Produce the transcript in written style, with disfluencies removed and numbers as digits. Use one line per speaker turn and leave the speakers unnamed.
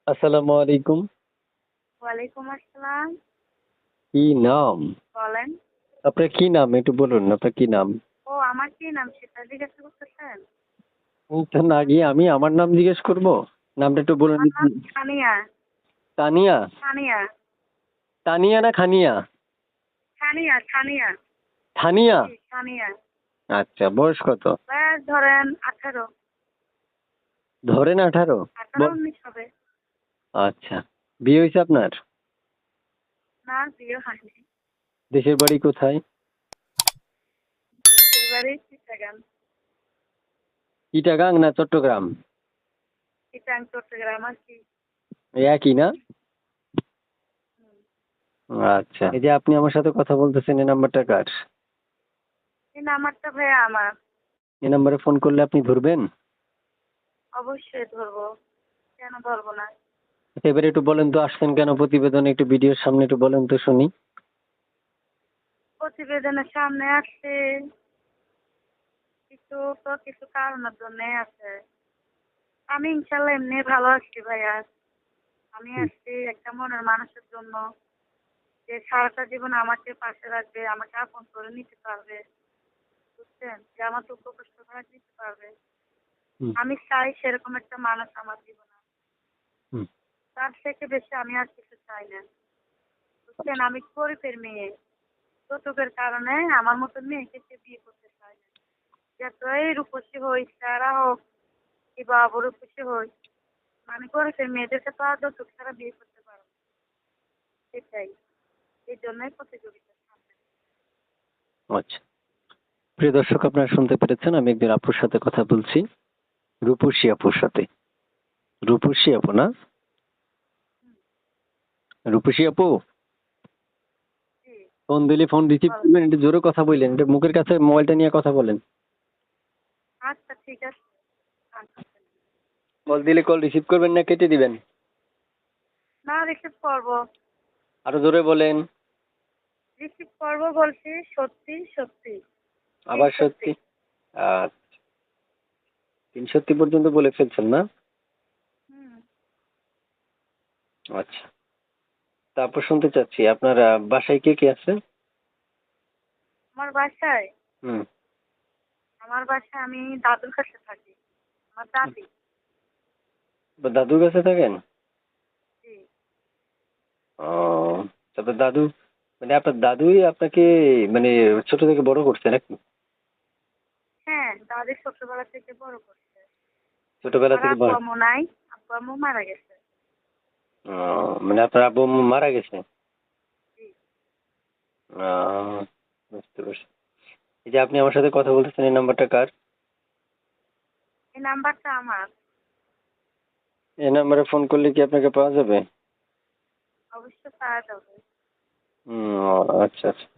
আসসালামু আলাইকুম।
ওয়ালাইকুম আসসালাম।
কি নাম?
বলেন।
আপনার কি নাম একটু বলুন, আপনার কি নাম?
ও আমার কি নাম সেটা জিজ্ঞাসা করতেছেন?
তো না গিয়ে আমি আমার নাম জিজ্ঞেস করব? নামটা একটু বলুন
আমার নাম
দেখি।
সানিয়া।
তানিয়া?
সানিয়া।
তানিয়া না খানিয়া?
সানিয়া সানিয়া।
থানিয়া?
জি সানিয়া।
আচ্ছা, বয়স কত?
ব্যাস ধরেন 18।
ধরেন 18?
18-19 হবে।
আচ্ছা, বিয়ে হয়েছে আপনার?
না বিয়ে হয়নি।
দেশের বাড়ি কোথায়?
দেশের বাড়ি চিটাগাং।
চিটাগাং না চট্টগ্রাম?
চিটাং চট্টগ্রাম আর কি।
এই একই না?
হুম।
আচ্ছা, এই যে আপনি আমার সাথে কথা বলতেছেন, এই নাম্বারটা কার?
এই নাম্বারটা ভাইয়া আমার।
এই নাম্বারে ফোন করলে আপনি ধরবেন?
অবশ্যই ধরবো। কেন ধরবো না?
আচ্ছা, এবারে একটু বলেন তো আসছেন কেন প্রতিবেদনে, একটু ভিডিওর সামনে একটু বলেন তো শুনি।
প্রতিবেদনের সামনে আসছে কিছু, তো কিছু কারণের জন্য আছে। আমি ইনশাল্লাহ এমনি ভালো আছি ভাইয়া। আমি আসছি একটা মনের মানুষের জন্য, যে সারাটা জীবন আমাকে পাশে রাখবে, আমাকে আপন করে নিতে পারবে। বুঝছেন, যে আমার দুঃখ কষ্ট ভাগ নিতে পারবে।
হুম,
আমি চাই সেরকম একটা মানুষ আমার জীবনে।
হুম।
তার থেকে বেশি আমি আর কিছু চাই না। বুঝছেন, আমি গরিবের মেয়ে। যৌতুকের কারণে আমার মতো মেয়েকে সে বিয়ে করতে চায় না। যতই রূপসী হই, তারা হোক কিংবা অবরূপসী হই, মানে গরিবের মেয়েদেরকে তো আর যৌতুক ছাড়া বিয়ে করতে পারো না। সেটাই। এই জন্যই প্রতিযোগিতা সামনে।
আচ্ছা, প্রিয় দর্শক, আপনারা শুনতে পেরেছেন, আমি একজন আপুর সাথে কথা বলছি, রূপসী আপুর সাথে। রূপসী আপু না? রূপসী আপু,
জি।
ফোন দিলে ফোন রিসিভ
বলেন।
করবেন, একটু জোরে কথা বললেন, একটু মুখের কাছে মোবাইলটা নিয়ে কথা বলেন।
আচ্ছা ঠিক আছে। আচ্ছা।
কল দিলে কল রিসিভ করবেন না কেটে দিবেন?
না রিসিভ করবো।
আরো জোরে বলেন।
রিসিভ করবো বলছি, সত্যি সত্যি। তিন
আবার
সত্যি।
সত্যি? আচ্ছা, 3 সত্যি পর্যন্ত বলে ফেলছেন না?
হুম।
আচ্ছা, তারপর শুনতে চাচ্ছি আপনার বাসায় কে কে আছে?
আমার বাসায়
হুম।
আমার বাসায় আমি দাদুর কাছে থাকি। আমার দাদি।
দাদুর কাছে থাকেন?
জি।
ও, তারপর দাদু, মানে আপনার দাদুই আপনাকে মানে ছোট থেকে বড় করছে নাকি?
হ্যাঁ, দাদি ছোটবেলা থেকে বড় করছে।
ছোটবেলা
আমার
থেকে
আব্বু
বড়?
আম্মু নাই। আব্বু আম্মু মারা গেছে।
ও, মানে আপনার আব্বু আম্মু মারা গেছে?
জি।
আহ, বুঝতে পারছি। এই যে আপনি আমার সাথে কথা বলতেছেন, এই নাম্বারটা কার?
এই নাম্বারটা আমার।
এই নাম্বারে ফোন করলে কি আপনাকে পাওয়া যাবে?
অবশ্য পাওয়া যাবে।
ও, আচ্ছা আচ্ছা।